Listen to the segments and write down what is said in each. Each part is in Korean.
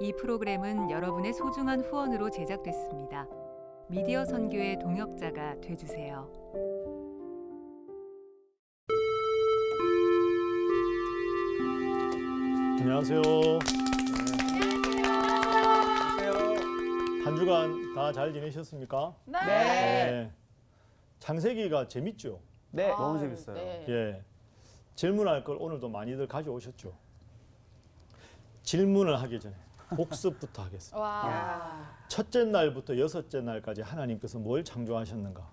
이 프로그램은 여러분의 소중한 후원으로 제작됐습니다. 미디어 선교의 동역자가 되주세요. 안녕하세요. 한 주간 다 잘 지내셨습니까? 네. 창세기가 재밌죠? 네, 너무 재밌어요. 네. 예. 질문할 걸 오늘도 많이들 가져오셨죠? 질문을 하기 전에 복습부터 하겠습니다. 와. 첫째 날부터 여섯째 날까지 하나님께서 뭘 창조하셨는가?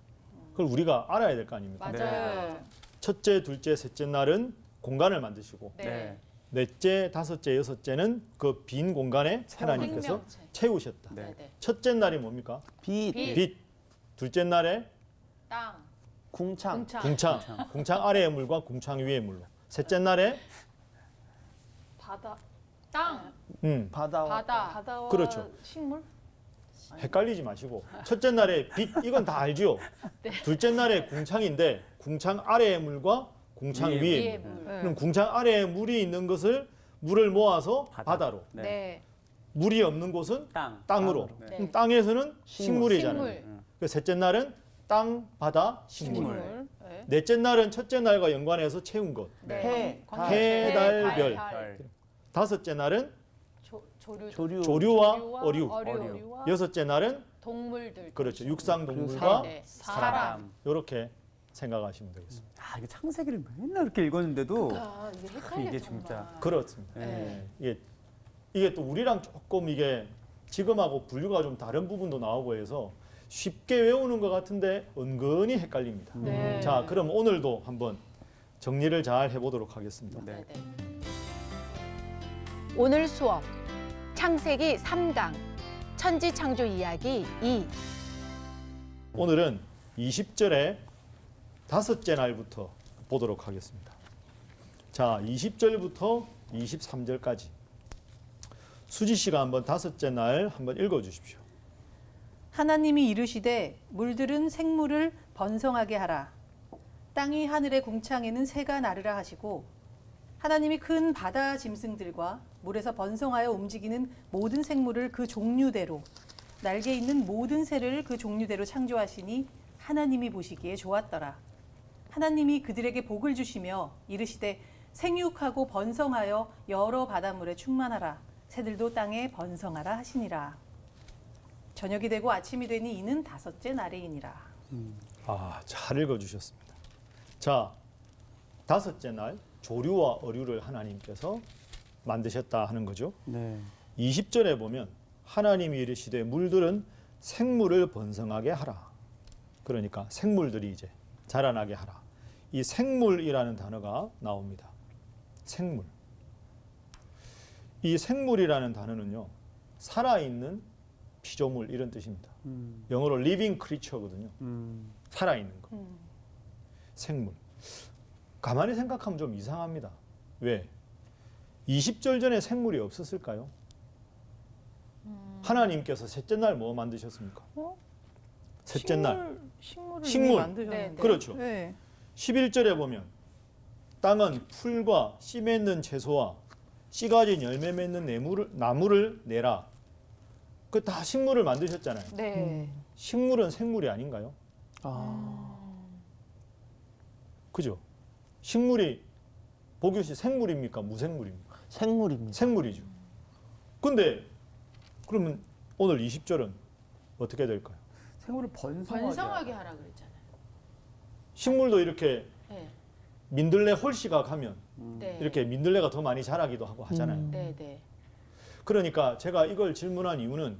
그걸 우리가 알아야 될 거 아닙니까? 맞아요. 첫째, 둘째, 셋째 날은 공간을 만드시고 네. 넷째, 다섯째, 여섯째는 그 빈 공간에 하나님께서 생명체. 채우셨다. 네. 네. 첫째 날이 뭡니까? 빛, 빛. 빛. 둘째 날에 땅. 궁창, 궁창. 궁창 아래의 물과 궁창 위의 물로. 셋째 날에 바다, 땅. 바다와 바다와 그렇죠. 식물? 헷갈리지 마시고 첫째 날에 빛 이건 다 알지요. 둘째 날에 궁창인데 궁창 아래의 물과 궁창 위의 위의 위의 물. 물. 그럼 궁창 아래에 물이 있는 것을 물을 모아서 바다. 바다로. 네. 네. 물이 없는 곳은 땅, 땅으로. 네. 네. 그럼 땅에서는 식물이잖아요. 식물. 그 셋째 날은 땅, 바다, 식물. 식물. 네. 넷째 날은 첫째 날과 연관해서 채운 것. 네. 해, 달, 별. 별, 다섯째 날은 조류. 조류, 조류와 어류. 어류와 여섯째 날은 동물들. 그렇죠. 육상 동물과 사람. 네. 사람. 이렇게 생각하시면 되겠습니다. 아, 이게 창세기를 맨날 이렇게 읽었는데도 아, 이게 헷갈려. 이게 정말. 진짜. 그렇습니다. 네. 이게 또 우리랑 조금 이게 지금하고 분류가 좀 다른 부분도 나오고 해서 쉽게 외우는 것 같은데 은근히 헷갈립니다. 네. 자, 그럼 오늘도 한번 정리를 잘 해보도록 하겠습니다. 네. 네. 오늘 수업 창세기 3강 천지창조 이야기 2. 오늘은 20절에 다섯째 날부터 보도록 하겠습니다. 자, 20절부터 23절까지 수지 씨가 한번 다섯째 날 한번 읽어 주십시오. 하나님이 이르시되 물들은 생물을 번성하게 하라. 땅이 하늘의 궁창에는 새가 나르라 하시고 하나님이 큰 바다 짐승들과 물에서 번성하여 움직이는 모든 생물을 그 종류대로 날개 있는 모든 새를 그 종류대로 창조하시니 하나님이 보시기에 좋았더라. 하나님이 그들에게 복을 주시며 이르시되 생육하고 번성하여 여러 바닷물에 충만하라. 새들도 땅에 번성하라 하시니라. 저녁이 되고 아침이 되니 이는 다섯째 날이니라. 아, 잘 읽어 주셨습니다. 자, 다섯째 날 조류와 어류를 하나님께서 만드셨다 하는 거죠. 네. 20절에 보면 하나님이 이르시되 물들은 생물을 번성하게 하라. 그러니까 생물들이 이제 자라나게 하라. 이 생물이라는 단어가 나옵니다. 생물. 이 생물이라는 단어는요, 살아있는 피조물 이런 뜻입니다. 영어로 living creature거든요. 살아있는 거. 생물. 가만히 생각하면 좀 이상합니다. 왜? 20절 전에 생물이 없었을까요? 하나님께서 셋째 날 뭐 만드셨습니까? 셋째 날. 식물을 식물. 이미 만드셨는데. 네, 그렇죠. 네. 11절에 보면 땅은 풀과 씨 맺는 채소와 씨 가진 열매 맺는 나무를 내라. 그 다 식물을 만드셨잖아요. 네. 식물은 생물이 아닌가요? 그죠? 식물이 보규 씨 생물입니까? 무생물입니까? 생물입니다. 생물이죠. 근데 그러면 오늘 20절은 어떻게 될까요? 생물을 번성하게. 번성하게 하라 그랬잖아요. 식물도 이렇게 네. 민들레 홀씨가 가면 네. 이렇게 민들레가 더 많이 자라기도 하고 하잖아요. 네, 네. 그러니까 제가 이걸 질문한 이유는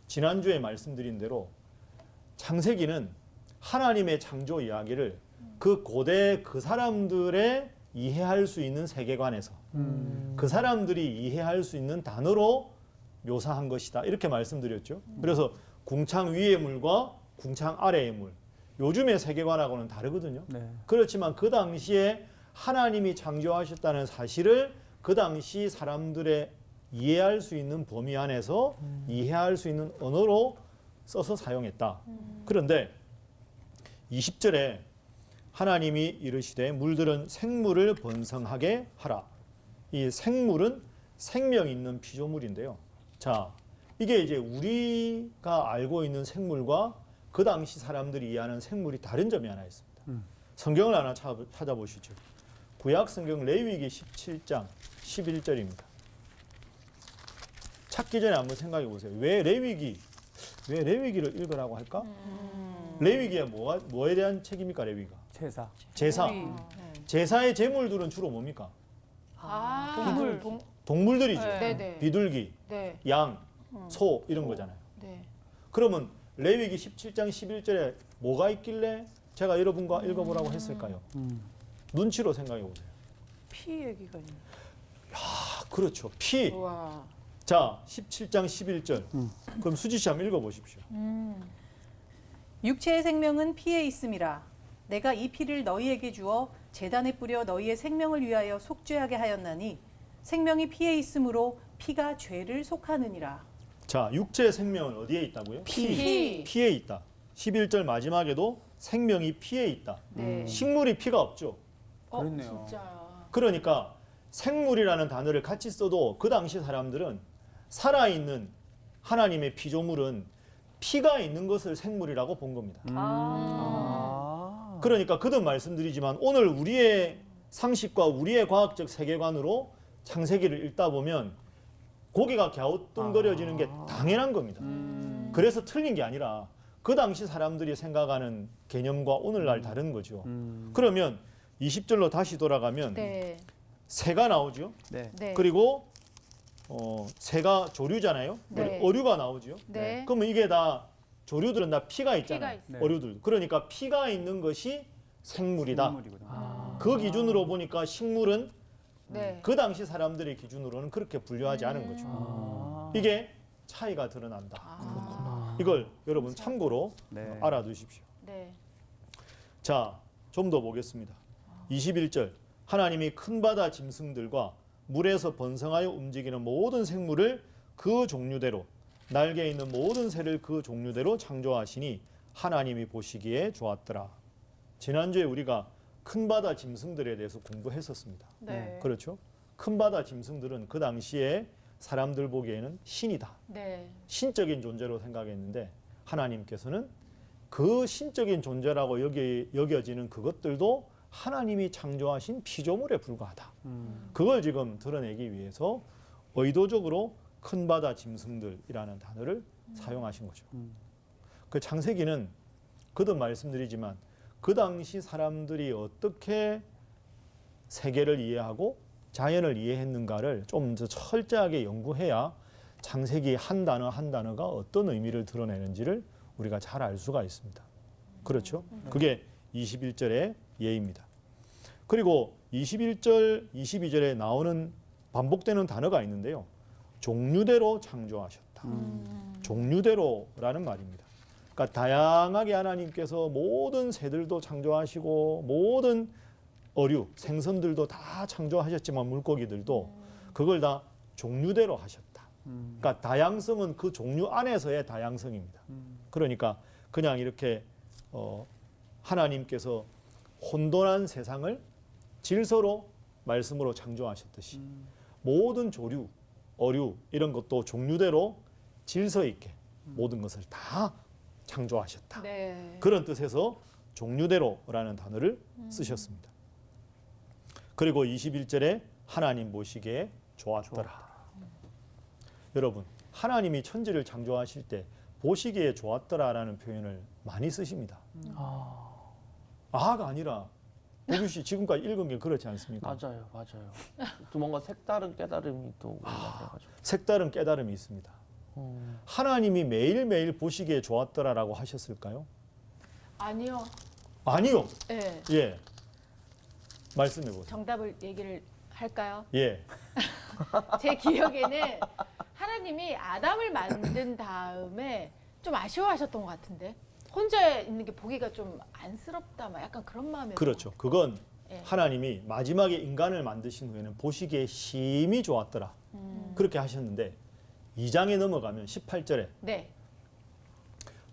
지난주에 말씀드린 대로 창세기는 하나님의 창조 이야기를 그 고대 그 사람들의 이해할 수 있는 세계관에서 그 사람들이 이해할 수 있는 단어로 묘사한 것이다. 이렇게 말씀드렸죠. 그래서 궁창 위의 물과 궁창 아래의 물. 요즘의 세계관하고는 다르거든요. 네. 그렇지만 그 당시에 하나님이 창조하셨다는 사실을 그 당시 사람들의 이해할 수 있는 범위 안에서 이해할 수 있는 언어로 써서 사용했다. 그런데 20절에 하나님이 이르시되 물들은 생물을 번성하게 하라. 이 생물은 생명 있는 피조물인데요. 자, 이게 이제 우리가 알고 있는 생물과 그 당시 사람들이 이해하는 생물이 다른 점이 하나 있습니다. 성경을 하나 찾아보시죠. 구약 성경 레위기 17장 11절입니다. 찾기 전에 한번 생각해 보세요. 왜 레위기를 읽으라고 할까? 레위기가 뭐에 대한 책입니까? 레위기가 제사. 제사. 네. 제사의 제물들은 주로 뭡니까? 동물. 동물들이죠. 네네. 비둘기, 네. 양, 소 이런 거잖아요. 네. 그러면 레위기 17장 11절에 뭐가 있길래 제가 여러분과 읽어보라고 했을까요? 눈치로 생각해 보세요. 피 얘기가 있네. 아, 그렇죠. 피. 우와. 자, 17장 11절. 그럼 수지 씨 한번 읽어보십시오. 육체의 생명은 피에 있음이라. 내가 이 피를 너희에게 주어 제단에 뿌려 너희의 생명을 위하여 속죄하게 하였나니 생명이 피에 있으므로 피가 죄를 속하느니라. 자, 육체의 생명은 어디에 있다고요? 피. 피에 있다. 11절 마지막에도 생명이 피에 있다. 네. 식물이 피가 없죠. 그렇네요. 진짜. 그러니까 생물이라는 단어를 같이 써도 그 당시 사람들은 살아있는 하나님의 피조물은 피가 있는 것을 생물이라고 본 겁니다. 그러니까 거듭 말씀드리지만 오늘 우리의 상식과 우리의 과학적 세계관으로 창세기를 읽다 보면 고개가 갸우뚱거려지는 게 당연한 겁니다. 그래서 틀린 게 아니라 그 당시 사람들이 생각하는 개념과 오늘날 다른 거죠. 그러면 20절로 다시 돌아가면 네. 새가 나오죠. 네. 네. 그리고 새가 조류잖아요. 네. 어류가 나오죠. 네. 그러면 이게 다 조류들은 다 피가 있잖아요. 피가 있어요. 어류들. 그러니까 피가 있는 것이 생물이다. 생물이구나. 그 기준으로 보니까 식물은 네. 그 당시 사람들의 기준으로는 그렇게 분류하지 않은 거죠. 이게 차이가 드러난다. 아. 이걸 여러분 참고로 네. 알아두십시오. 네. 자, 좀 더 보겠습니다. 21절. 하나님이 큰 바다 짐승들과 물에서 번성하여 움직이는 모든 생물을 그 종류대로 날개 있는 모든 새를 그 종류대로 창조하시니 하나님이 보시기에 좋았더라. 지난주에 우리가 큰 바다 짐승들에 대해서 공부했었습니다. 네. 그렇죠? 큰 바다 짐승들은 그 당시에 사람들 보기에는 신이다. 네. 신적인 존재로 생각했는데 하나님께서는 그 신적인 존재라고 여겨지는 그것들도 하나님이 창조하신 피조물에 불과하다. 그걸 지금 드러내기 위해서 의도적으로 큰 바다 짐승들이라는 단어를 사용하신 거죠. 그 창세기는 거듭 말씀드리지만 그 당시 사람들이 어떻게 세계를 이해하고 자연을 이해했는가를 좀 더 철저하게 연구해야 창세기 한 단어 한 단어가 어떤 의미를 드러내는지를 우리가 잘 알 수가 있습니다. 그렇죠? 그게 21절의 예입니다. 그리고 21절, 22절에 나오는 반복되는 단어가 있는데요. 종류대로 창조하셨다. 종류대로라는 말입니다. 그러니까 다양하게 하나님께서 모든 새들도 창조하시고 모든 어류, 생선들도 다 창조하셨지만 물고기들도 그걸 다 종류대로 하셨다. 그러니까 다양성은 그 종류 안에서의 다양성입니다. 그러니까 그냥 이렇게 하나님께서 혼돈한 세상을 질서로 말씀으로 창조하셨듯이 모든 조류, 어류 이런 것도 종류대로 질서 있게 모든 것을 다 창조하셨다. 네. 그런 뜻에서 종류대로라는 단어를 쓰셨습니다. 그리고 21절에 하나님 보시기에 좋았더라. 여러분, 하나님이 천지를 창조하실 때 보시기에 좋았더라라는 표현을 많이 쓰십니다. 아가 아니라 보규 씨 지금까지 읽은 게 그렇지 않습니까? 맞아요. 또 뭔가 색다른 깨달음이 또 올라가지고. 색다른 깨달음이 있습니다. 하나님이 매일매일 보시기에 좋았더라라고 하셨을까요? 아니요. 아니요. 네. 예. 말씀해 보세요. 정답을 얘기를 할까요? 예. 제 기억에는 하나님이 아담을 만든 다음에 좀 아쉬워하셨던 것 같은데 혼자 있는 게 보기가 좀 안쓰럽다, 막 약간 그런 마음이. 그렇죠. 그건 예. 하나님이 마지막에 인간을 만드신 후에는 보시기에 심히 좋았더라. 그렇게 하셨는데 2장에 넘어가면 18절에 네,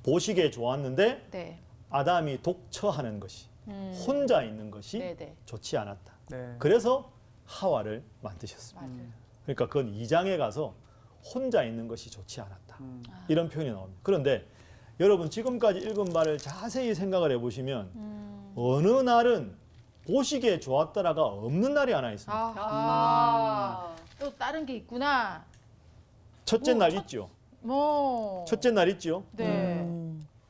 보시기에 좋았는데 네, 아담이 독처하는 것이 혼자 있는 것이 네, 네, 좋지 않았다. 네. 그래서 하와를 만드셨습니다. 맞아요. 그러니까 그건 2장에 가서 혼자 있는 것이 좋지 않았다. 이런 표현이 나옵니다. 그런데 여러분 지금까지 읽은 바를 자세히 생각을 해보시면 어느 날은 보시기에 좋았더라가 없는 날이 하나 있습니다. 또 다른 게 있구나. 첫째 날 있죠. 뭐. 첫째 날 있죠. 네.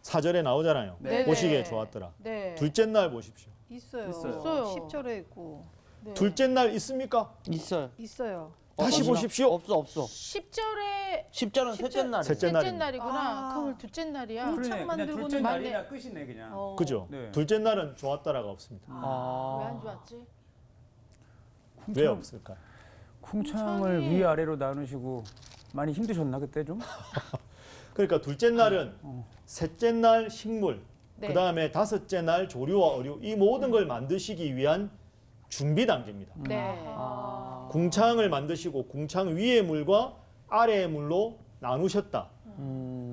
4절에 나오잖아요. 네. 보시기에 좋았더라. 네. 둘째 날 보십시오. 있어요. 있어요. 10절에 있고 네. 둘째 날 있습니까? 있어요. 있어요. 다시 없나? 보십시오. 없어. 10절에 10절은 셋째 날이. 셋째 셋째 날입니다. 날이구나. 아. 그럼 둘째 날이야. 그러네. 그냥 만들고는 둘째 맞네. 날이나 끝이네 그냥. 그죠? 네. 둘째 날은 좋았더라가 없습니다. 왜 안 좋았지? 왜 없을까요? 쿵창을 쿵창이- 위아래로 나누시고 많이 힘드셨나 그때 좀? 그러니까 둘째 날은 셋째 날 식물, 네. 그 다음에 다섯째 날 조류와 어류, 이 모든 걸 만드시기 위한 준비 단계입니다. 네. 궁창을 만드시고 궁창 위의 물과 아래의 물로 나누셨다.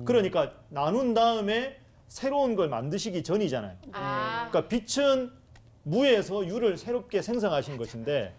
그러니까 나눈 다음에 새로운 걸 만드시기 전이잖아요. 아. 그러니까 빛은 무에서 유를 새롭게 생성하신 것인데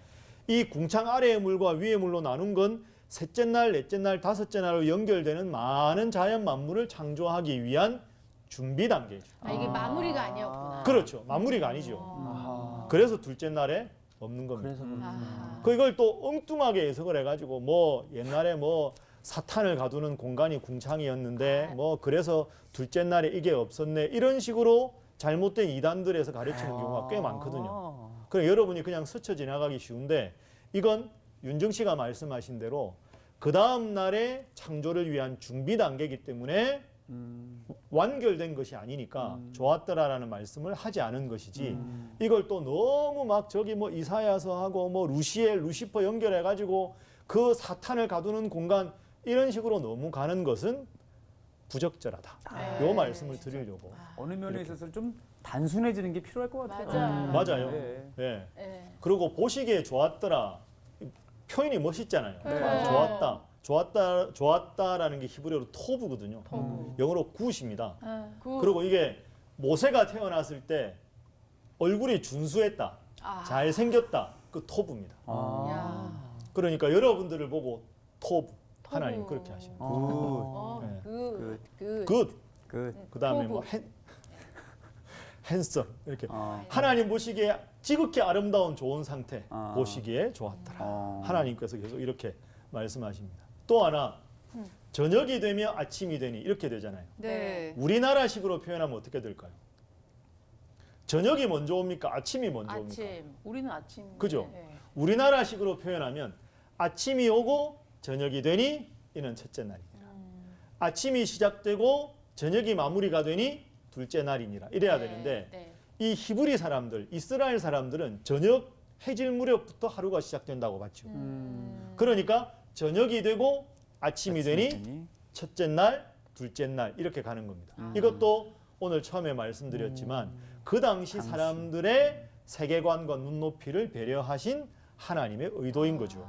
이 궁창 아래의 물과 위의 물로 나눈 건 셋째 날, 넷째 날, 다섯째 날로 연결되는 많은 자연 만물을 창조하기 위한 준비 단계죠. 아, 이게 마무리가 아니었구나. 그렇죠. 마무리가 아니죠. 아하. 그래서 둘째 날에 없는 겁니다. 그래서 그렇구나. 아. 그 이걸 또 엉뚱하게 해석을 해가지고 뭐 옛날에 뭐 사탄을 가두는 공간이 궁창이었는데 뭐 그래서 둘째 날에 이게 없었네 이런 식으로 잘못된 이단들에서 가르치는 경우가 꽤 많거든요. 그래 여러분이 그냥 스쳐 지나가기 쉬운데 이건 윤정 씨가 말씀하신 대로 그 다음 날에 창조를 위한 준비 단계이기 때문에 완결된 것이 아니니까 좋았더라라는 말씀을 하지 않은 것이지 이걸 또 너무 막 저기 뭐 이사야서하고 뭐 루시엘, 루시퍼 연결해가지고 그 사탄을 가두는 공간 이런 식으로 너무 가는 것은 부적절하다. 요 말씀을 드리려고. 어느 면에 있어서 좀 단순해지는 게 필요할 것 같아요. 맞아요. 네. 예. 네. 그리고 보시기에 좋았더라. 표현이 멋있잖아요. 네. 좋았다라는 게 히브리어로 토브거든요. 영어로 굿입니다. 그, 그리고 이게 모세가 태어났을 때 얼굴이 준수했다, 잘생겼다, 그 토브입니다. 야. 그러니까 여러분들을 보고 토브, 하나님 그렇게 하십니다. 네. 굿. 그 다음에 뭐 핸섬 이렇게 하나님 보시기에 지극히 아름다운 좋은 상태 보시기에 좋았더라. 하나님께서 계속 이렇게 말씀하십니다. 또 하나 저녁이 되며 아침이 되니 이렇게 되잖아요. 네. 우리나라식으로 표현하면 어떻게 될까요? 저녁이 먼저 옵니까? 아침이 먼저 옵니까? 아침. 우리는 아침. 그죠? 네. 우리나라식으로 표현하면 아침이 오고 저녁이 되니 이는 첫째 날이니라. 아침이 시작되고 저녁이 마무리가 되니 둘째 날이니라. 이래야 되는데 네. 이 히브리 사람들, 이스라엘 사람들은 저녁 해질 무렵부터 하루가 시작된다고 봤죠. 그러니까 저녁이 되고 아침이 되니 첫째 날, 둘째 날 이렇게 가는 겁니다. 이것도 오늘 처음에 말씀드렸지만 그 당시 사람들의 세계관과 눈높이를 배려하신 하나님의 의도인 거죠.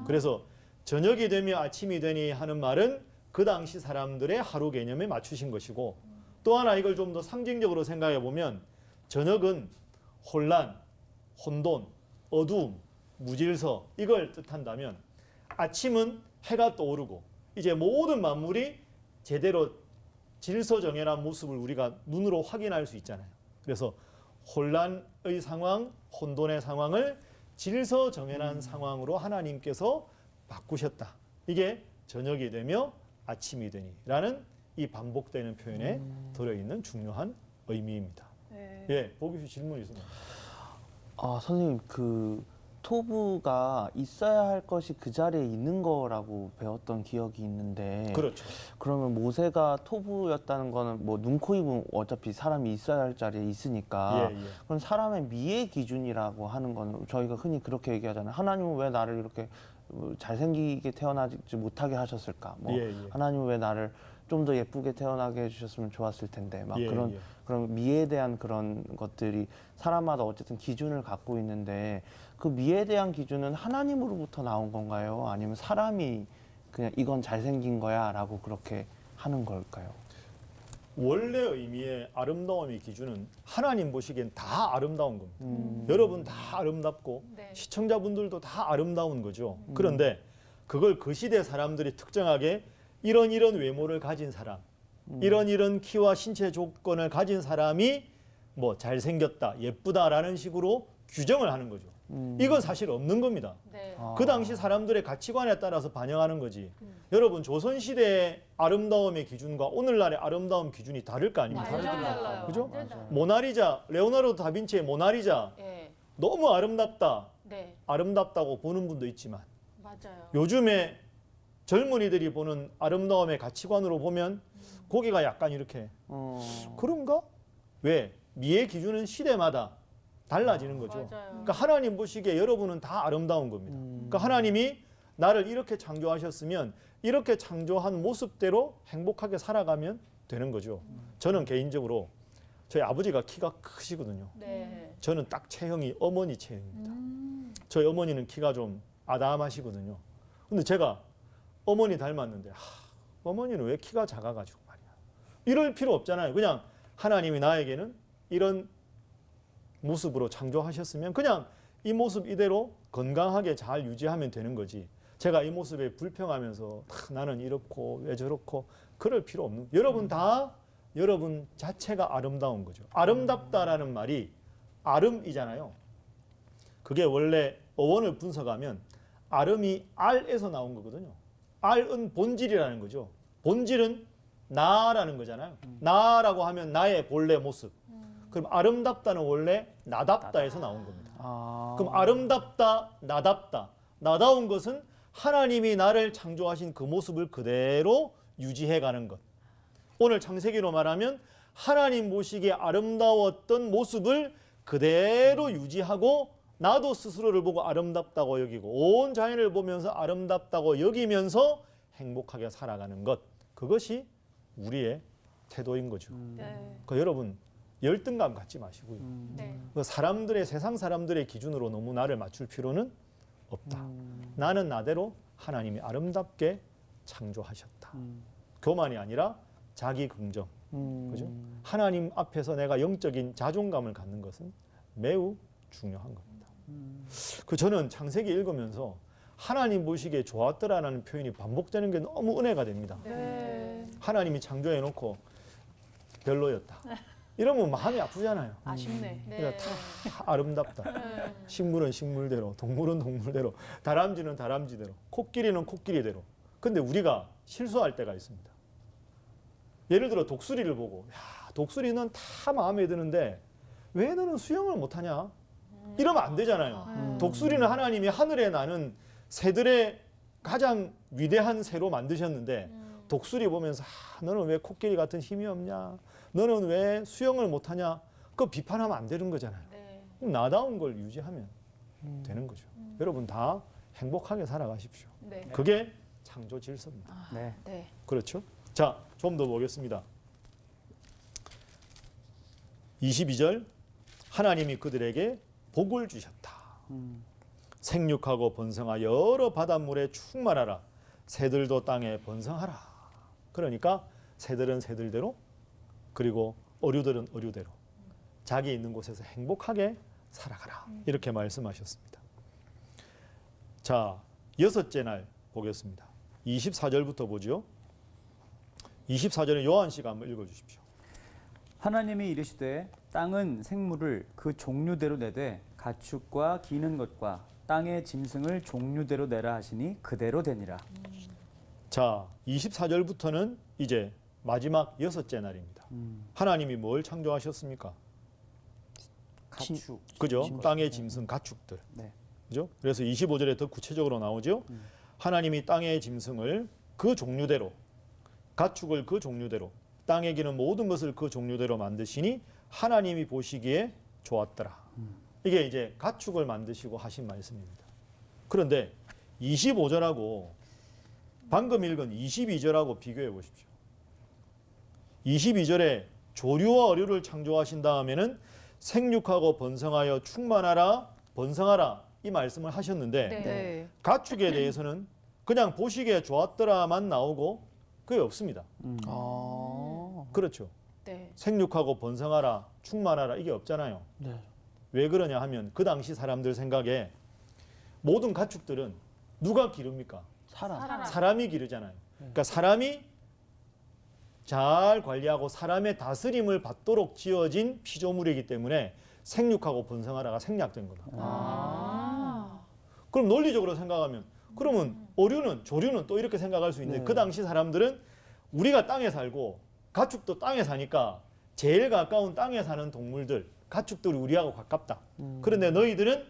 그래서 저녁이 되며 아침이 되니 하는 말은 그 당시 사람들의 하루 개념에 맞추신 것이고 또 하나 이걸 좀 더 상징적으로 생각해 보면 저녁은 혼란, 혼돈, 어두움, 무질서 이걸 뜻한다면 아침은 해가 떠오르고 이제 모든 만물이 제대로 질서정연한 모습을 우리가 눈으로 확인할 수 있잖아요. 그래서 혼란의 상황, 혼돈의 상황을 질서정연한 상황으로 하나님께서 바꾸셨다. 이게 저녁이 되며 아침이 되니라는 이 반복되는 표현에 들어있는 중요한 의미입니다. 네. 예, 보기 씨 질문 있으면. 아, 선생님 그 토부가 있어야 할 것이 그 자리에 있는 거라고 배웠던 기억이 있는데 그렇죠. 그러면 모세가 토부였다는 거는 뭐 눈, 코, 입은 어차피 사람이 있어야 할 자리에 있으니까 예, 예. 그럼 사람의 미의 기준이라고 하는 거는 저희가 흔히 그렇게 얘기하잖아요. 하나님은 왜 나를 이렇게 잘생기게 태어나지 못하게 하셨을까? 뭐 예, 예. 하나님은 왜 나를 좀 더 예쁘게 태어나게 해주셨으면 좋았을 텐데 막 예, 그런 예. 그런 미에 대한 그런 것들이 사람마다 어쨌든 기준을 갖고 있는데 그 미에 대한 기준은 하나님으로부터 나온 건가요? 아니면 사람이 그냥 이건 잘생긴 거야라고 그렇게 하는 걸까요? 원래 의미의 아름다움의 기준은 하나님 보시기엔 다 아름다운 겁니다. 여러분 다 아름답고 네. 시청자분들도 다 아름다운 거죠. 그런데 그걸 그 시대 사람들이 특정하게 이런 외모를 가진 사람, 이런 키와 신체 조건을 가진 사람이 뭐 잘생겼다, 예쁘다라는 식으로 규정을 하는 거죠. 이건 사실 없는 겁니다. 네. 그 당시 사람들의 가치관에 따라서 반영하는 거지. 여러분 조선시대의 아름다움의 기준과 오늘날의 아름다움 기준이 다를 거 아닙니까? 완전 달라요. 그죠? 완전 달라요. 모나리자, 레오나르도 다빈치의 모나리자 예. 너무 아름답다, 네. 아름답다고 보는 분도 있지만 맞아요. 요즘에 젊은이들이 보는 아름다움의 가치관으로 보면 고개가 약간 이렇게 그런가? 왜? 미의 기준은 시대마다 달라지는 거죠. 맞아요. 그러니까 하나님 보시기에 여러분은 다 아름다운 겁니다. 그러니까 하나님이 나를 이렇게 창조하셨으면 이렇게 창조한 모습대로 행복하게 살아가면 되는 거죠. 저는 개인적으로 저희 아버지가 키가 크시거든요. 네. 저는 딱 체형이 어머니 체형입니다. 저희 어머니는 키가 좀 아담하시거든요. 근데 제가 어머니 닮았는데 어머니는 왜 키가 작아가지고 말이야. 이럴 필요 없잖아요. 그냥 하나님이 나에게는 이런 모습으로 창조하셨으면 그냥 이 모습 이대로 건강하게 잘 유지하면 되는 거지. 제가 이 모습에 불평하면서 나는 이렇고 왜 저렇고 그럴 필요 없는. 여러분 다 여러분 자체가 아름다운 거죠. 아름답다라는 말이 아름이잖아요. 그게 원래 어원을 분석하면 아름이 알에서 나온 거거든요. 알은 본질이라는 거죠. 본질은 나라는 거잖아요. 나라고 하면 나의 본래 모습. 그럼 아름답다는 원래 나답다에서 나온 겁니다. 그럼 아름답다, 나답다. 나다운 것은 하나님이 나를 창조하신 그 모습을 그대로 유지해가는 것. 오늘 창세기로 말하면 하나님 보시기에 아름다웠던 모습을 그대로 유지하고 나도 스스로를 보고 아름답다고 여기고 온 자연을 보면서 아름답다고 여기면서 행복하게 살아가는 것. 그것이 우리의 태도인 거죠. 네. 그러니까 여러분 열등감 갖지 마시고요. 네. 그 사람들의 세상 사람들의 기준으로 너무 나를 맞출 필요는 없다. 나는 나대로 하나님이 아름답게 창조하셨다. 교만이 아니라 자기 긍정. 그죠? 하나님 앞에서 내가 영적인 자존감을 갖는 것은 매우 중요한 겁니다. 그 저는 창세기 읽으면서 하나님 보시기에 좋았더라라는 표현이 반복되는 게 너무 은혜가 됩니다. 네. 하나님이 창조해 놓고 별로였다. 이러면 마음이 아프잖아요. 아쉽네. 그러니까 다 아름답다. 식물은 식물대로, 동물은 동물대로, 다람쥐는 다람쥐대로, 코끼리는 코끼리대로. 근데 우리가 실수할 때가 있습니다. 예를 들어 독수리를 보고 야, 독수리는 다 마음에 드는데 왜 너는 수영을 못하냐? 이러면 안 되잖아요. 독수리는 하나님이 하늘에 나는 새들의 가장 위대한 새로 만드셨는데 독수리 보면서 너는 왜 코끼리 같은 힘이 없냐? 너는 왜 수영을 못하냐? 그거 비판하면 안 되는 거잖아요. 네. 그럼 나다운 걸 유지하면 되는 거죠. 여러분 다 행복하게 살아가십시오. 네. 그게 창조 질서입니다. 네. 네. 그렇죠? 자, 좀 더 보겠습니다. 22절 하나님이 그들에게 복을 주셨다. 생육하고 번성하여 여러 바닷물에 충만하라. 새들도 땅에 번성하라. 그러니까 새들은 새들대로 그리고 어류들은 어류대로 자기 있는 곳에서 행복하게 살아가라. 이렇게 말씀하셨습니다. 자, 여섯째 날 보겠습니다. 24절부터 보죠. 24절은 요한 씨가 한번 읽어주십시오. 하나님이 이르시되 땅은 생물을 그 종류대로 내되 가축과 기는 것과 땅의 짐승을 종류대로 내라 하시니 그대로 되니라. 자, 24절부터는 이제 마지막 여섯째 날입니다. 하나님이 뭘 창조하셨습니까? 가축. 그죠? 땅의 짐승, 가축들. 네. 그죠? 그래서 25절에 더 구체적으로 나오죠. 하나님이 땅의 짐승을 그 종류대로, 가축을 그 종류대로, 땅에 기는 모든 것을 그 종류대로 만드시니 하나님이 보시기에 좋았더라. 이게 이제 가축을 만드시고 하신 말씀입니다. 그런데 25절하고 방금 읽은 22절하고 비교해 보십시오. 22절에 조류와 어류를 창조하신 다음에는 생육하고 번성하여 충만하라, 번성하라 이 말씀을 하셨는데 네. 가축에 대해서는 그냥 보시기에 좋았더라만 나오고 그게 없습니다. 그렇죠. 네. 생육하고 번성하라, 충만하라 이게 없잖아요. 네. 왜 그러냐 하면 그 당시 사람들 생각에 모든 가축들은 누가 기릅니까? 사람이 기르잖아요. 그러니까 사람이 잘 관리하고 사람의 다스림을 받도록 지어진 피조물이기 때문에 생육하고 번성하라가 생략된 겁니다. 아. 그럼 논리적으로 생각하면 그러면 어류는 조류는 또 이렇게 생각할 수 있는데 네. 그 당시 사람들은 우리가 땅에 살고 가축도 땅에 사니까 제일 가까운 땅에 사는 동물들 가축들이 우리하고 가깝다. 그런데 너희들은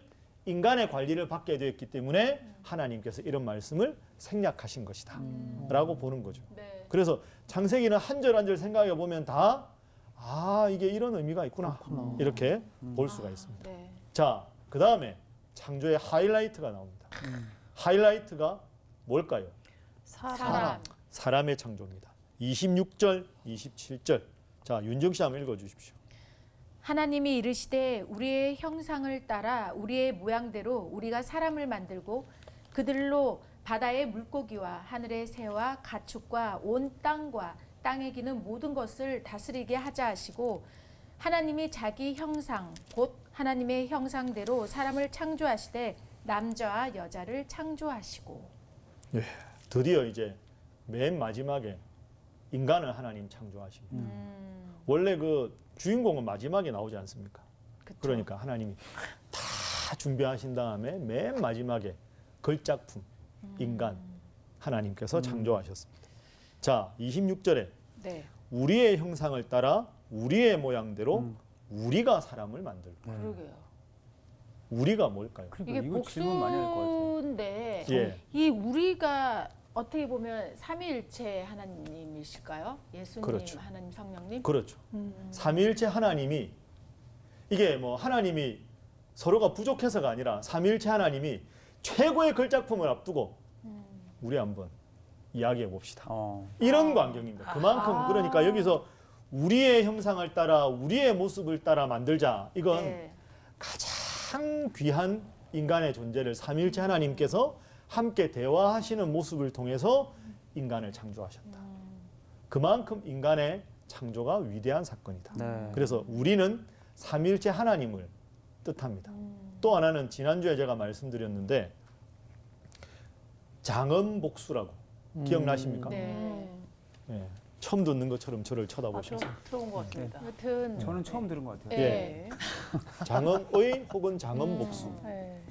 인간의 관리를 받게 되었기 때문에 하나님께서 이런 말씀을 생략하신 것이다 라고 보는 거죠. 네. 그래서 창세기는 한 절 한 절 생각해 보면 다 이게 이런 의미가 있구나 이렇게 볼 수가 있습니다. 네. 자, 그 다음에 창조의 하이라이트가 나옵니다. 하이라이트가 뭘까요? 사람. 사람의 창조입니다. 26절, 27절. 자, 윤정 씨 한번 읽어주십시오. 하나님이 이르시되 우리의 형상을 따라 우리의 모양대로 우리가 사람을 만들고 그들로 바다의 물고기와 하늘의 새와 가축과 온 땅과 땅에 기는 모든 것을 다스리게 하자 하시고 하나님이 자기 형상 곧 하나님의 형상대로 사람을 창조하시되 남자와 여자를 창조하시고. 드디어 이제 맨 마지막에 인간을 하나님 창조하십니다. 원래 그 주인공은 마지막에 나오지 않습니까? 그쵸. 그러니까 하나님이 다 준비하신 다음에 맨 마지막에 걸작품 인간 하나님께서 창조하셨습니다. 자, 26절에 네. 우리의 형상을 따라 우리의 모양대로 우리가 사람을 만들고. 그러게요. 우리가 뭘까요? 이게 이거 질문 많이 할 것 같아요. 복수인데 예. 이 우리가 어떻게 보면 삼위일체 하나님이실까요? 예수님, 그렇죠. 하나님, 성령님. 그렇죠. 삼위일체 하나님이 이게 뭐 하나님이 서로가 부족해서가 아니라 삼위일체 하나님이 최고의 걸작품을 앞두고 우리 한번 이야기해 봅시다. 이런 광경입니다. 그만큼 그러니까 여기서 우리의 형상을 따라 우리의 모습을 따라 만들자. 이건 네. 가장 귀한 인간의 존재를 삼위일체 하나님께서 함께 대화하시는 모습을 통해서 인간을 창조하셨다. 그만큼 인간의 창조가 위대한 사건이다. 네. 그래서 우리는 삼위일체 하나님을 뜻합니다. 또 하나는 지난주에 제가 말씀드렸는데 장엄복수라고 기억나십니까? 네. 예, 처음 듣는 것처럼 저를 쳐다보셨어요. 들어온 것 같습니다. 아무튼 저는 처음 들은 것 같아요. 네. 장엄의 혹은 장엄복수 네.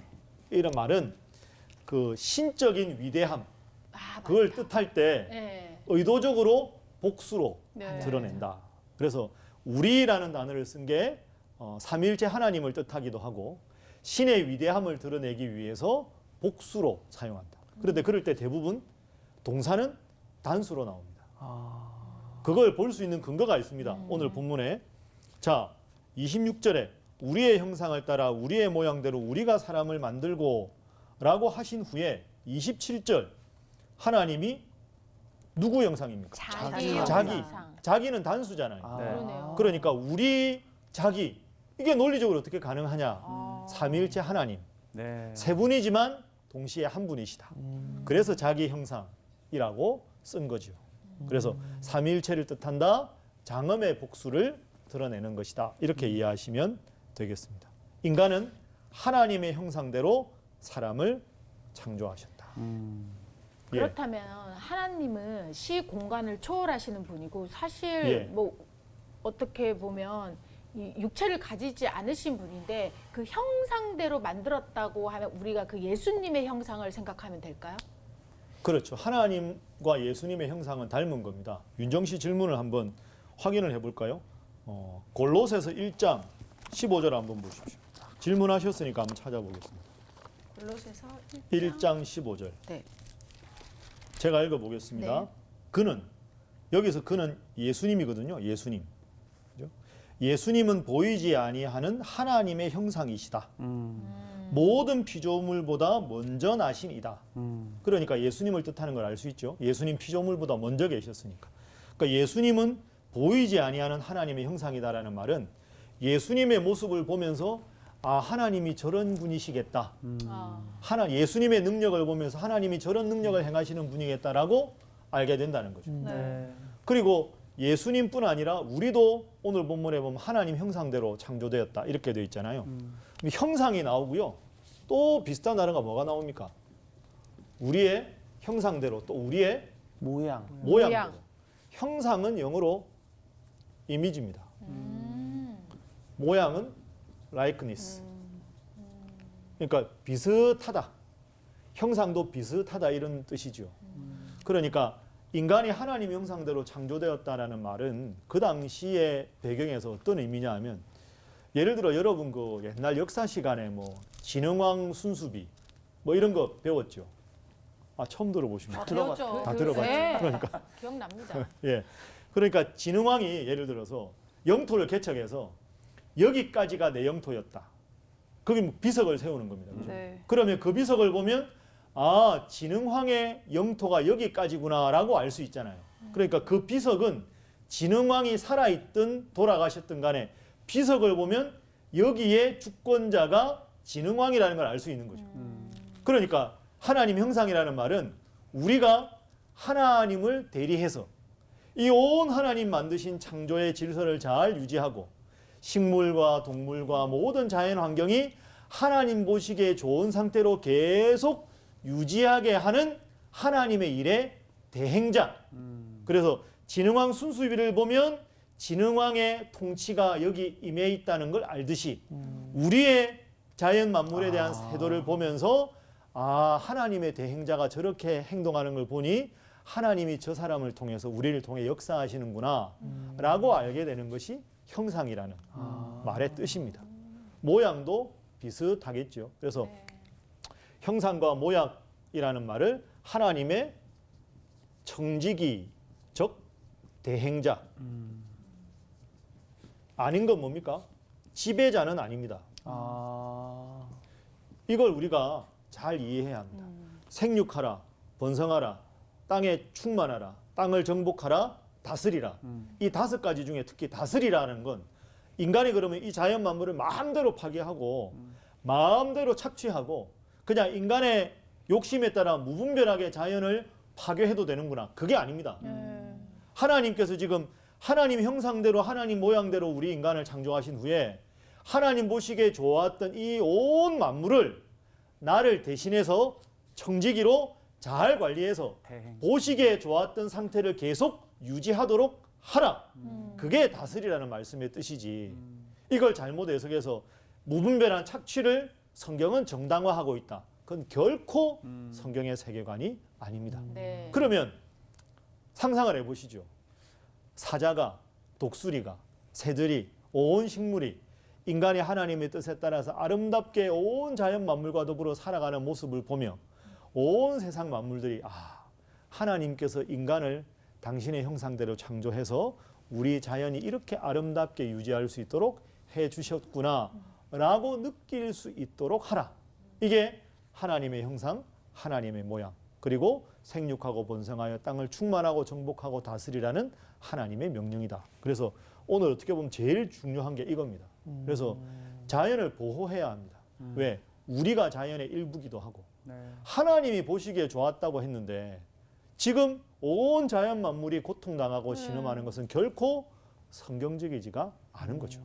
이런 말은 그 신적인 위대함 아, 그걸 뜻할 때 네. 의도적으로 복수로 네. 드러낸다. 그래서 우리라는 단어를 쓴 게 삼위일체 하나님을 뜻하기도 하고 신의 위대함을 드러내기 위해서 복수로 사용한다. 그런데 그럴 때 대부분 동사는 단수로 나옵니다. 그걸 볼 수 있는 근거가 있습니다. 오늘 본문에. 자, 26절에 우리의 형상을 따라 우리의 모양대로 우리가 사람을 만들고 라고 하신 후에 27절 하나님이 누구 형상입니까? 자기 자기. 형상. 자기는 단수잖아요. 네. 그러네요. 그러니까 우리 자기 이게 논리적으로 어떻게 가능하냐? 삼위일체 하나님 네. 세 분이지만 동시에 한 분이시다. 그래서 자기 형상이라고 쓴 거죠. 그래서 삼위일체를 뜻한다. 장엄의 복수를 드러내는 것이다. 이렇게 이해하시면 되겠습니다. 인간은 하나님의 형상대로 사람을 창조하셨다. 예. 그렇다면 하나님은 시 공간을 초월하시는 분이고 사실 예. 뭐 어떻게 보면 이 육체를 가지지 않으신 분인데 그 형상대로 만들었다고 하면 우리가 그 예수님의 형상을 생각하면 될까요? 그렇죠. 하나님과 예수님의 형상은 닮은 겁니다. 윤정 씨 질문을 한번 확인을 해볼까요? 골로새서 1장 15절 한번 보십시오. 질문하셨으니까 한번 찾아보겠습니다. 골로새서 1장 15절. 네. 제가 읽어보겠습니다. 네. 그는 여기서 그는 예수님이거든요. 예수님. 그죠? 예수님은 보이지 아니하는 하나님의 형상이시다. 모든 피조물보다 먼저 나신 이다. 그러니까 예수님을 뜻하는 걸 알 수 있죠. 예수님 피조물보다 먼저 계셨으니까. 그러니까 예수님은 보이지 아니하는 하나님의 형상이다라는 말은 예수님의 모습을 보면서 하나님이 저런 분이시겠다. 예수님의 능력을 보면서 하나님이 저런 능력을 행하시는 분이겠다라고 알게 된다는 거죠. 네. 그리고 예수님뿐 아니라 우리도 오늘 본문에 보면 하나님 형상대로 창조되었다 이렇게 되어 있잖아요. 형상이 나오고요. 또 비슷한 단어가 뭐가 나옵니까? 우리의 형상대로 또 우리의 모양. 모양대로. 형상은 영어로 이미지입니다. 모양은 likeness. 그러니까 비슷하다. 형상도 비슷하다 이런 뜻이죠. 그러니까 인간이 하나님 형상대로 창조되었다라는 말은 그 당시의 배경에서 어떤 의미냐 하면 예를 들어 여러분 그 옛날 역사 시간에 뭐 진흥왕 순수비 뭐 이런 거 배웠죠. 아 처음 들어보십니까? 배웠죠. 다 들어봤죠. 네. 그러니까 기억납니다. 예. 그러니까 진흥왕이 예를 들어서 영토를 개척해서 여기까지가 내 영토였다. 거기 뭐 비석을 세우는 겁니다. 그죠? 네. 그러면 그 비석을 보면 아, 진흥왕의 영토가 여기까지구나라고 알 수 있잖아요. 그러니까 그 비석은 진흥왕이 살아있든 돌아가셨든 간에 비석을 보면 여기에 주권자가 진흥왕이라는 걸 알 수 있는 거죠. 그러니까 하나님 형상이라는 말은 우리가 하나님을 대리해서 이 온 하나님 만드신 창조의 질서를 잘 유지하고 식물과 동물과 모든 자연 환경이 하나님 보시기에 좋은 상태로 계속 유지하게 하는 하나님의 일의 대행자. 그래서 진흥왕 순수비를 보면 진흥왕의 통치가 여기 임해 있다는 걸 알듯이 우리의 자연 만물에 대한 태도를 보면서 아 하나님의 대행자가 저렇게 행동하는 걸 보니 하나님이 저 사람을 통해서 우리를 통해 역사하시는구나 라고 알게 되는 것이 형상이라는 말의 뜻입니다. 모양도 비슷하겠죠. 그래서 형상과 모양이라는 말을 하나님의 청지기적 대행자 아닌 건 뭡니까? 지배자는 아닙니다. 이걸 우리가 잘 이해해야 합니다. 생육하라, 번성하라, 땅에 충만하라, 땅을 정복하라, 다스리라. 이 5가지 중에 특히 다스리라는 건 인간이 그러면 이 자연 만물을 마음대로 파괴하고 마음대로 착취하고 그냥 인간의 욕심에 따라 무분별하게 자연을 파괴해도 되는구나. 그게 아닙니다. 하나님께서 지금 하나님 형상대로 하나님 모양대로 우리 인간을 창조하신 후에 하나님 보시기에 좋았던 이 온 만물을 나를 대신해서 청지기로 잘 관리해서 대행. 보시기에 좋았던 상태를 계속 유지하도록 하라. 그게 다스리라는 말씀의 뜻이지. 이걸 잘못 해석해서 무분별한 착취를 성경은 정당화하고 있다. 그건 결코 성경의 세계관이 아닙니다. 네. 그러면 상상을 해보시죠. 사자가, 독수리가, 새들이, 온 식물이 인간의 하나님의 뜻에 따라서 아름답게 온 자연 만물과 더불어 살아가는 모습을 보며 온 세상 만물들이 아, 하나님께서 인간을 당신의 형상대로 창조해서 우리 자연이 이렇게 아름답게 유지할 수 있도록 해 주셨구나 라고 느낄 수 있도록 하라. 이게 하나님의 형상, 하나님의 모양, 그리고 생육하고 번성하여 땅을 충만하고 정복하고 다스리라는 하나님의 명령이다. 그래서 오늘 어떻게 보면 제일 중요한 게 이겁니다. 그래서 자연을 보호해야 합니다. 왜? 우리가 자연의 일부기도 하고 네. 하나님이 보시기에 좋았다고 했는데 지금 온 자연 만물이 고통당하고 신음하는 것은 결코 성경적이지가 않은 거죠.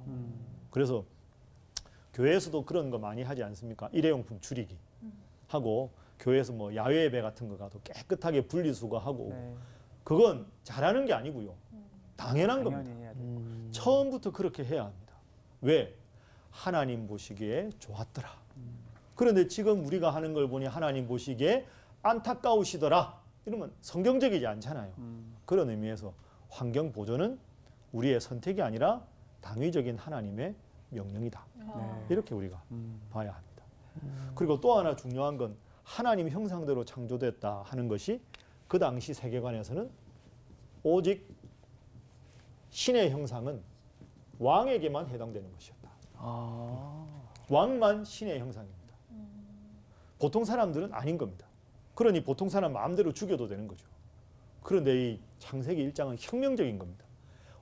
그래서 교회에서도 그런 거 많이 하지 않습니까? 일회용품 줄이기 하고 교회에서 뭐 야외 예배 같은 거 가도 깨끗하게 분리수거하고 네. 그건 잘하는 게 아니고요. 당연한 겁니다. 당연히 해야 돼. 처음부터 그렇게 해야 합니다. 왜? 하나님 보시기에 좋았더라. 그런데 지금 우리가 하는 걸 보니 하나님 보시기에 안타까우시더라. 이러면 성경적이지 않잖아요. 그런 의미에서 환경 보존은 우리의 선택이 아니라 당위적인 하나님의 명령이다. 네. 이렇게 우리가 봐야 합니다. 그리고 또 하나 중요한 건 하나님 형상대로 창조됐다 하는 것이 그 당시 세계관에서는 오직 신의 형상은 왕에게만 해당되는 것이었다. 왕만 신의 형상입니다. 보통 사람들은 아닌 겁니다. 그러니 보통 사람 마음대로 죽여도 되는 거죠. 그런데 이 창세기 1장은 혁명적인 겁니다.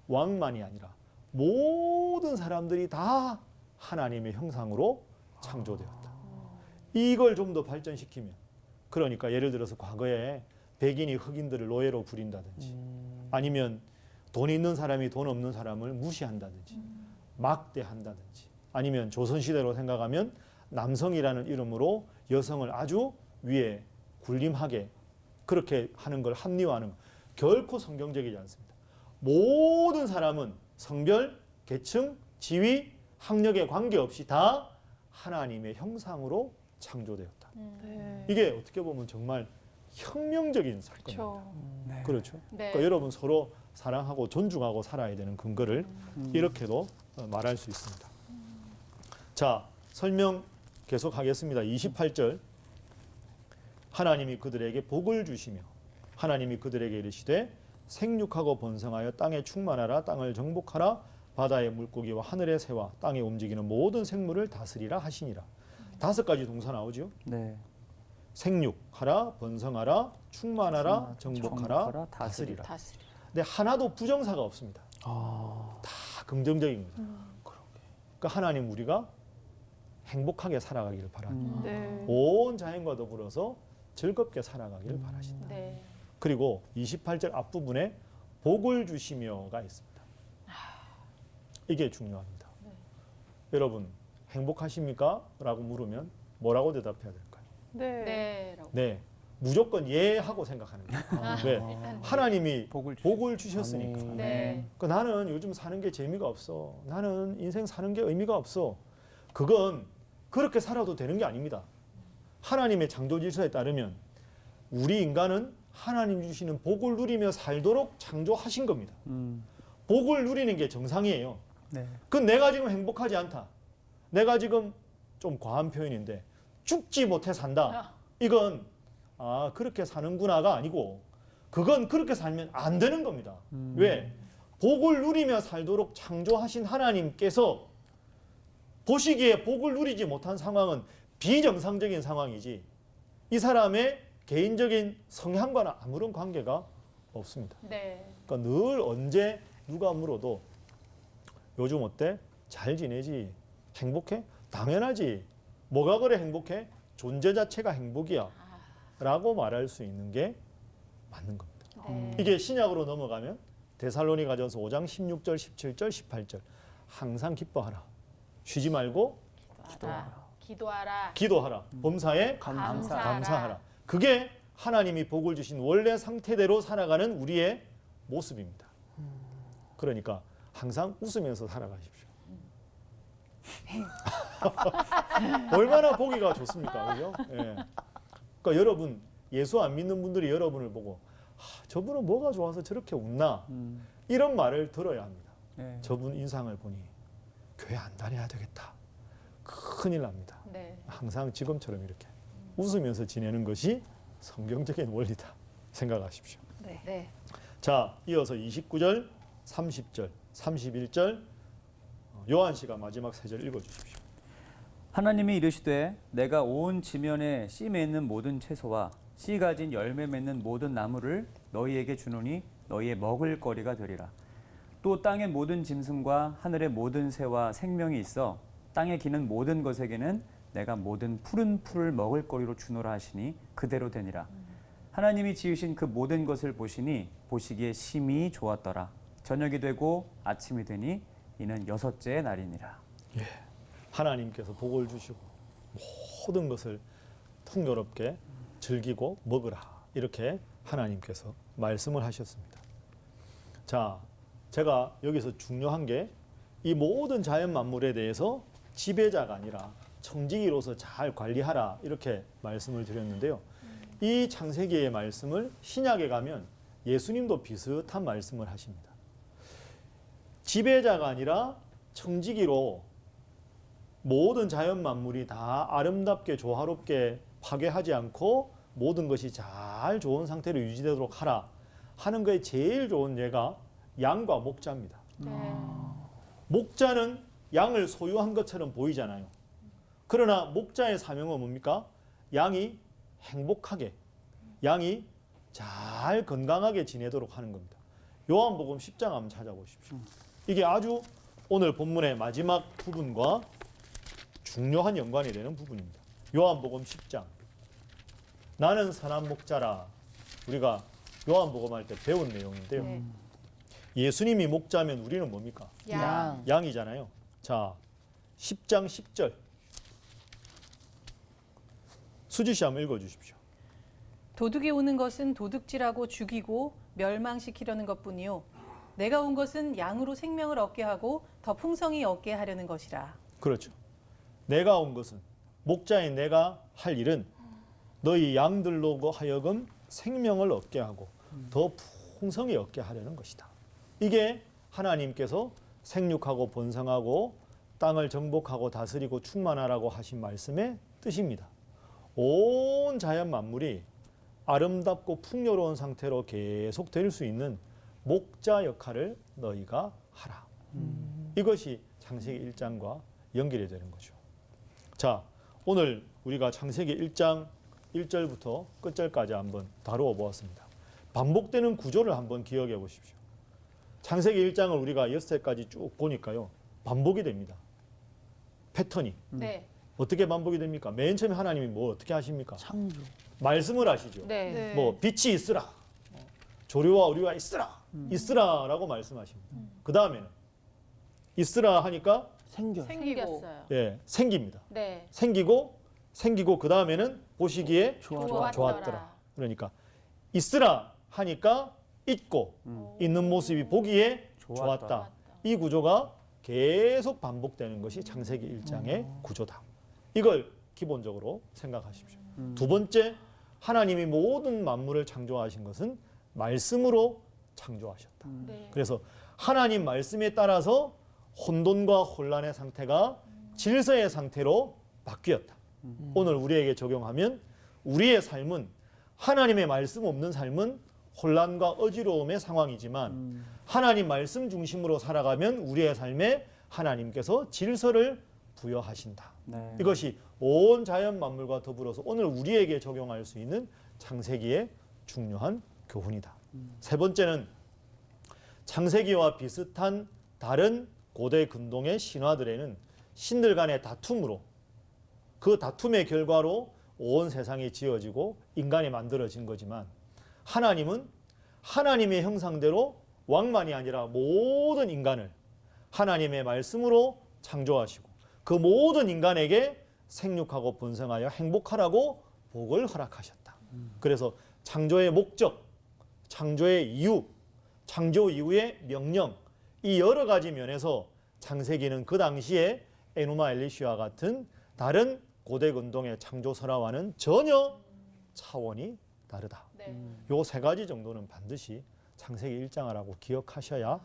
왕만이 아니라 모든 사람들이 다 하나님의 형상으로 창조되었다. 이걸 좀 더 발전시키면 그러니까 예를 들어서 과거에 백인이 흑인들을 노예로 부린다든지 아니면 돈 있는 사람이 돈 없는 사람을 무시한다든지 막대한다든지 아니면 조선시대로 생각하면 남성이라는 이름으로 여성을 아주 위에 군림하게 그렇게 하는 걸 합리화하는 거. 결코 성경적이지 않습니다. 모든 사람은 성별, 계층, 지위, 학력에 관계없이 다 하나님의 형상으로 창조되었다. 네. 이게 어떻게 보면 정말 혁명적인 사건입니다. 그렇죠. 네. 그렇죠. 네. 그러니까 여러분 서로 사랑하고 존중하고 살아야 되는 근거를 이렇게도 말할 수 있습니다. 자, 설명 계속하겠습니다. 28절. 하나님이 그들에게 복을 주시며 하나님이 그들에게 이르시되 생육하고 번성하여 땅에 충만하라. 땅을 정복하라. 바다의 물고기와 하늘의 새와 땅에 움직이는 모든 생물을 다스리라 하시니라. 5가지 동사 나오죠. 네. 생육하라, 번성하라, 충만하라, 정복하라, 다스리라. 다스리. 근데 하나도 부정사가 없습니다. 아, 다 긍정적인 겁니다. 그러니까 하나님 우리가 행복하게 살아가기를 바랍니다. 네. 온 자연과 더불어서 즐겁게 살아가기를 바라신다. 네. 그리고 28절 앞부분에 복을 주시며가 있습니다. 이게 중요합니다. 여러분 행복하십니까? 라고 물으면 뭐라고 대답해야 될까요? 네. 네라고. 네, 무조건 예 하고 생각하는 거예요. 왜? 하나님이 복을 복을 주셨으니까. 아멘. 네. 그러니까 나는 요즘 사는 게 재미가 없어. 나는 인생 사는 게 의미가 없어. 그건 그렇게 살아도 되는 게 아닙니다. 하나님의 창조 질서에 따르면 우리 인간은 하나님 주시는 복을 누리며 살도록 창조하신 겁니다. 복을 누리는 게 정상이에요. 네. 그건 내가 지금 행복하지 않다. 내가 지금 좀 과한 표현인데 죽지 못해 산다. 이건 아 그렇게 사는구나가 아니고 그건 그렇게 살면 안 되는 겁니다. 왜? 복을 누리며 살도록 창조하신 하나님께서 보시기에 복을 누리지 못한 상황은 비정상적인 상황이지 이 사람의 개인적인 성향과는 아무런 관계가 없습니다. 네. 그러니까 늘 언제 누가 물어도 요즘 어때? 잘 지내지? 행복해? 당연하지. 뭐가 그래 행복해? 존재 자체가 행복이야. 라고 말할 수 있는 게 맞는 겁니다. 네. 이게 신약으로 넘어가면 데살로니가전서 5장 16절, 17절, 18절 항상 기뻐하라. 쉬지 말고 기도하라. 기도하라. 범사에 감사하라. 그게 하나님이 복을 주신 원래 상태대로 살아가는 우리의 모습입니다. 그러니까 항상 웃으면서 살아가십시오. 얼마나 보기가 좋습니까? 그죠? 예. 그러니까 여러분 예수 안 믿는 분들이 여러분을 보고 저분은 뭐가 좋아서 저렇게 웃나? 이런 말을 들어야 합니다. 네. 저분 인상을 보니 교회 안 다녀야 되겠다. 큰일 납니다. 네. 항상 지금처럼 이렇게 웃으면서 지내는 것이 성경적인 원리다 생각하십시오. 네. 네. 자, 이어서 29절, 30절, 31절 요한 씨가 마지막 3절 읽어주십시오. 하나님이 이르시되 내가 온 지면에 씨 맺는 모든 채소와 씨 가진 열매 맺는 모든 나무를 너희에게 주노니 너희의 먹을 거리가 되리라. 또 땅의 모든 짐승과 하늘의 모든 새와 생명이 있어 땅에 기는 모든 것에게는 내가 모든 푸른 풀을 먹을 거리로 주노라 하시니 그대로 되니라. 하나님이 지으신 그 모든 것을 보시니 보시기에 심히 좋았더라. 저녁이 되고 아침이 되니 이는 6째 날이니라. 하나님께서 복을 주시고 모든 것을 풍요롭게 즐기고 먹으라 이렇게 하나님께서 말씀을 하셨습니다. 자, 제가 여기서 중요한 게 이 모든 자연 만물에 대해서 지배자가 아니라 청지기로서 잘 관리하라 이렇게 말씀을 드렸는데요. 이 창세기의 말씀을 신약에 가면 예수님도 비슷한 말씀을 하십니다. 지배자가 아니라 청지기로 모든 자연 만물이 다 아름답게 조화롭게 파괴하지 않고 모든 것이 잘 좋은 상태로 유지되도록 하라 하는 거에 제일 좋은 예가 양과 목자입니다. 네. 목자는 양을 소유한 것처럼 보이잖아요. 그러나 목자의 사명은 뭡니까? 양이 행복하게, 양이 잘 건강하게 지내도록 하는 겁니다. 요한복음 10장 한번 찾아보십시오. 이게 아주 오늘 본문의 마지막 부분과 중요한 연관이 되는 부분입니다. 요한복음 10장. 나는 선한 목자라. 우리가 요한복음 할 때 배운 내용인데요. 네. 예수님이 목자면 우리는 뭡니까? 양. 양이잖아요. 자, 10장 10절. 수지 씨 한번 읽어 주십시오. 도둑이 오는 것은 도둑질하고 죽이고 멸망시키려는 것뿐이요 내가 온 것은 양으로 생명을 얻게 하고 더 풍성히 얻게 하려는 것이라. 그렇죠. 내가 온 것은 목자인 내가 할 일은 너희 양들로 하여금 생명을 얻게 하고 더 풍성히 얻게 하려는 것이다. 이게 하나님께서 생육하고 번성하고 땅을 정복하고 다스리고 충만하라고 하신 말씀의 뜻입니다. 온 자연 만물이 아름답고 풍요로운 상태로 계속 될 수 있는 목자 역할을 너희가 하라. 이것이 창세기 1장과 연결이 되는 거죠. 자, 오늘 우리가 창세기 1장 1절부터 끝절까지 한번 다루어 보았습니다. 반복되는 구조를 한번 기억해 보십시오. 창세기 1장을 우리가 엿새까지 쭉 보니까요. 반복이 됩니다. 패턴이. 네. 어떻게 반복이 됩니까? 맨 처음에 하나님이 뭐 어떻게 하십니까? 창조. 말씀을 하시죠. 네. 네. 뭐 빛이 있으라. 조류와 우리와 있으라라고 말씀하십니다. 그 다음에는 있으라 하니까 생겨. 생겼어요. 예, 생깁니다. 네. 생기고 그 다음에는 보시기에 좋았더라. 좋았더라. 그러니까 있으라 하니까 있고 있는 모습이 보기에 좋았다. 좋았다. 이 구조가 계속 반복되는 것이 창세기 1장의 구조다. 이걸 기본적으로 생각하십시오. 두 번째, 하나님이 모든 만물을 창조하신 것은 말씀으로 창조하셨다. 네. 그래서 하나님 말씀에 따라서 혼돈과 혼란의 상태가 질서의 상태로 바뀌었다. 오늘 우리에게 적용하면 우리의 삶은 하나님의 말씀 없는 삶은 혼란과 어지러움의 상황이지만 하나님 말씀 중심으로 살아가면 우리의 삶에 하나님께서 질서를 부여하신다. 네. 이것이 온 자연 만물과 더불어서 오늘 우리에게 적용할 수 있는 창세기의 중요한 교훈이다. 세 번째는 창세기와 비슷한 다른 고대 근동의 신화들에는 신들 간의 다툼으로 그 다툼의 결과로 온 세상이 지어지고 인간이 만들어진 거지만 하나님은 하나님의 형상대로 왕만이 아니라 모든 인간을 하나님의 말씀으로 창조하시고 그 모든 인간에게 생육하고 번성하여 행복하라고 복을 허락하셨다. 그래서 창조의 목적, 창조의 이유, 창조 이후의 명령 이 여러 가지 면에서 창세기는 그 당시에 에누마 엘리시와 같은 다른 고대 근동의 창조 설화와는 전혀 차원이 다르다. 네. 요 세 가지 정도는 반드시 창세기 1장을 하고 기억하셔야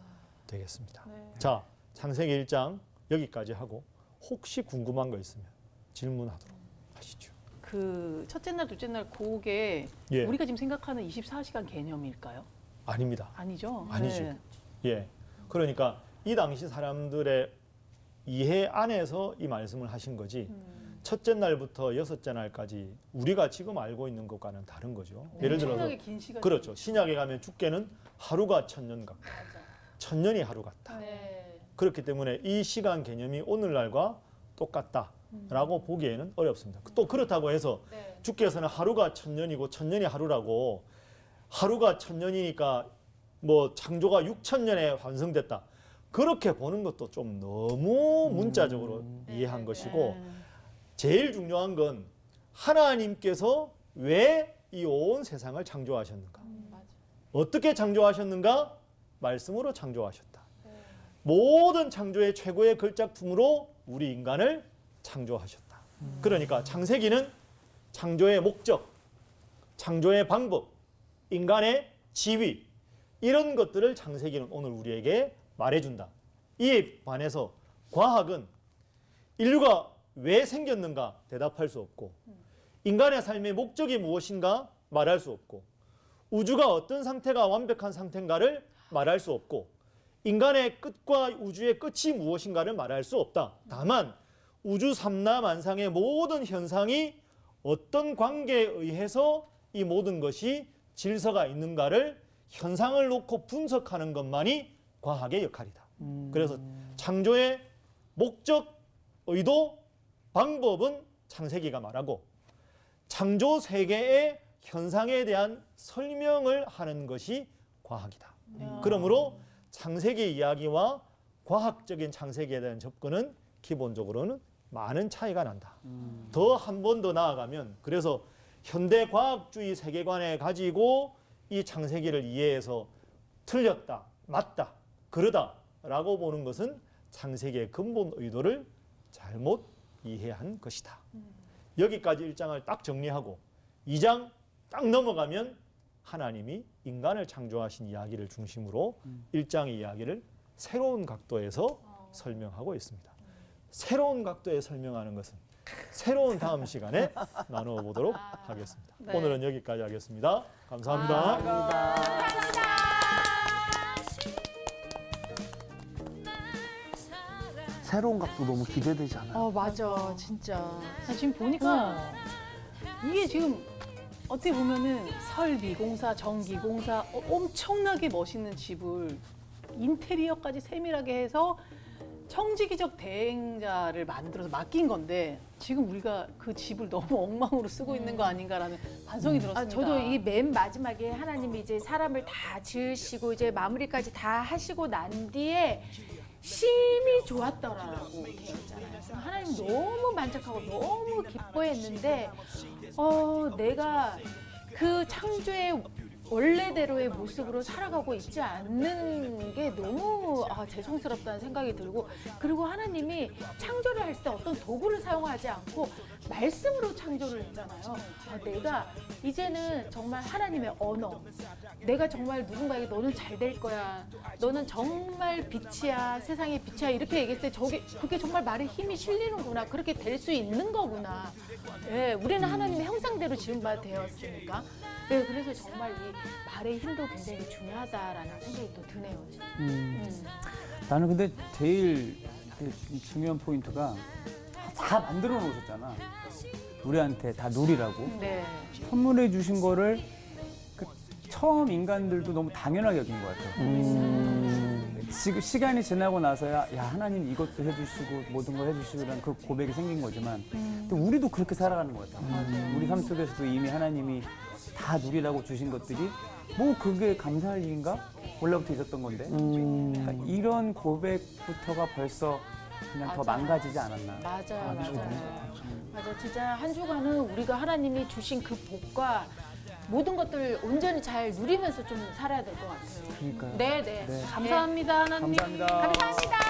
되겠습니다. 네. 자, 창세기 1장 여기까지 하고 혹시 궁금한 거 있으면 질문하도록 하시죠. 그 첫째 날, 둘째 날 그게 예. 우리가 지금 생각하는 24시간 개념일까요? 아닙니다. 아니죠. 아니죠. 네. 예. 그러니까 이 당시 사람들의 이해 안에서 이 말씀을 하신 거지 첫째 날부터 여섯째 날까지 우리가 지금 알고 있는 것과는 다른 거죠. 예를 들어서 엄청나게 긴 시간. 그렇죠. 신약에 가면 죽게는 하루가 천년 같고 천년이 하루 같다. 네. 그렇기 때문에 이 시간 개념이 오늘날과 똑같다라고 보기에는 어렵습니다. 또 그렇다고 해서 네. 주께서는 하루가 천년이고 천년이 하루라고 하루가 천년이니까 뭐 창조가 6천년에 완성됐다. 그렇게 보는 것도 좀 너무 문자적으로 이해한 것이고 제일 중요한 건 하나님께서 왜 이 온 세상을 창조하셨는가? 맞아. 어떻게 창조하셨는가? 말씀으로 창조하셨다. 모든 창조의 최고의 걸작품으로 우리 인간을 창조하셨다. 그러니까 창세기는 창조의 목적, 창조의 방법, 인간의 지위 이런 것들을 창세기는 오늘 우리에게 말해준다. 이에 반해서 과학은 인류가 왜 생겼는가 대답할 수 없고 인간의 삶의 목적이 무엇인가 말할 수 없고 우주가 어떤 상태가 완벽한 상태인가를 말할 수 없고 인간의 끝과 우주의 끝이 무엇인가를 말할 수 없다. 다만 우주 삼라만상의 모든 현상이 어떤 관계에 의해서 이 모든 것이 질서가 있는가를 현상을 놓고 분석하는 것만이 과학의 역할이다. 그래서 창조의 목적, 의도, 방법은 창세기가 말하고 창조 세계의 현상에 대한 설명을 하는 것이 과학이다. 그러므로 창세기 이야기와 과학적인 창세기에 대한 접근은 기본적으로는 많은 차이가 난다. 더 한 번 더 나아가면 그래서 현대 과학주의 세계관에 가지고 이 창세기를 이해해서 틀렸다, 맞다, 그러다라고 보는 것은 창세기의 근본 의도를 잘못 이해한 것이다. 여기까지 1장을 딱 정리하고 2장 딱 넘어가면 하나님이 인간을 창조하신 이야기를 중심으로 1장의 이야기를 새로운 각도에서 설명하고 있습니다. 새로운 각도에 설명하는 것은 새로운 다음 시간에 나누어 보도록 하겠습니다. 네. 오늘은 여기까지 하겠습니다. 감사합니다. 새로운 각도 너무 기대되지 않아요? 맞아, 진짜. 지금 보니까 이게 지금 어떻게 보면은 설비공사, 전기공사 엄청나게 멋있는 집을 인테리어까지 세밀하게 해서 청지기적 대행자를 만들어서 맡긴 건데 지금 우리가 그 집을 너무 엉망으로 쓰고 있는 거 아닌가라는 반성이 들었습니다. 저도 이 맨 마지막에 하나님이 이제 사람을 다 지으시고 이제 마무리까지 다 하시고 난 뒤에 심히 좋았더라라고 되어 있잖아요. 하나님 너무 만족하고 너무 기뻐했는데 내가 그 창조의 원래대로의 모습으로 살아가고 있지 않는 게 너무 죄송스럽다는 생각이 들고, 그리고 하나님이 창조를 할 때 어떤 도구를 사용하지 않고 말씀으로 창조를 했잖아요. 내가 이제는 정말 하나님의 언어, 내가 정말 누군가에게 너는 잘 될 거야, 너는 정말 빛이야, 세상의 빛이야, 이렇게 얘기했을 때 그게 정말 말에 힘이 실리는구나, 그렇게 될 수 있는 거구나. 예, 우리는 하나님의 형상대로 지은 바 되었으니까. 네, 그래서 정말 이 말의 힘도 굉장히 중요하다라는 생각이 또 드네요. 진짜. 나는 근데 제일 중요한 포인트가 다 만들어 놓으셨잖아. 우리한테 다 누리라고. 네. 선물해 주신 거를 처음 인간들도 너무 당연하게 여긴 것 같아요. 지금 시간이 지나고 나서야 하나님 이것도 해주시고 모든 걸 해주시고라는 그 고백이 생긴 거지만 또 우리도 그렇게 살아가는 것 같아요. 우리 삶 속에서도 이미 하나님이 다 누리라고 주신 것들이 뭐 그게 감사할 일인가? 원래부터 있었던 건데 그러니까 이런 고백부터가 벌써 그냥 더 망가지지 않았나. 맞아요. 맞아. 진짜 한 주간은 우리가 하나님이 주신 그 복과 모든 것들을 온전히 잘 누리면서 좀 살아야 될 것 같아요. 그러니까요. 네. 네. 감사합니다, 하나님. 감사합니다. 감사합니다.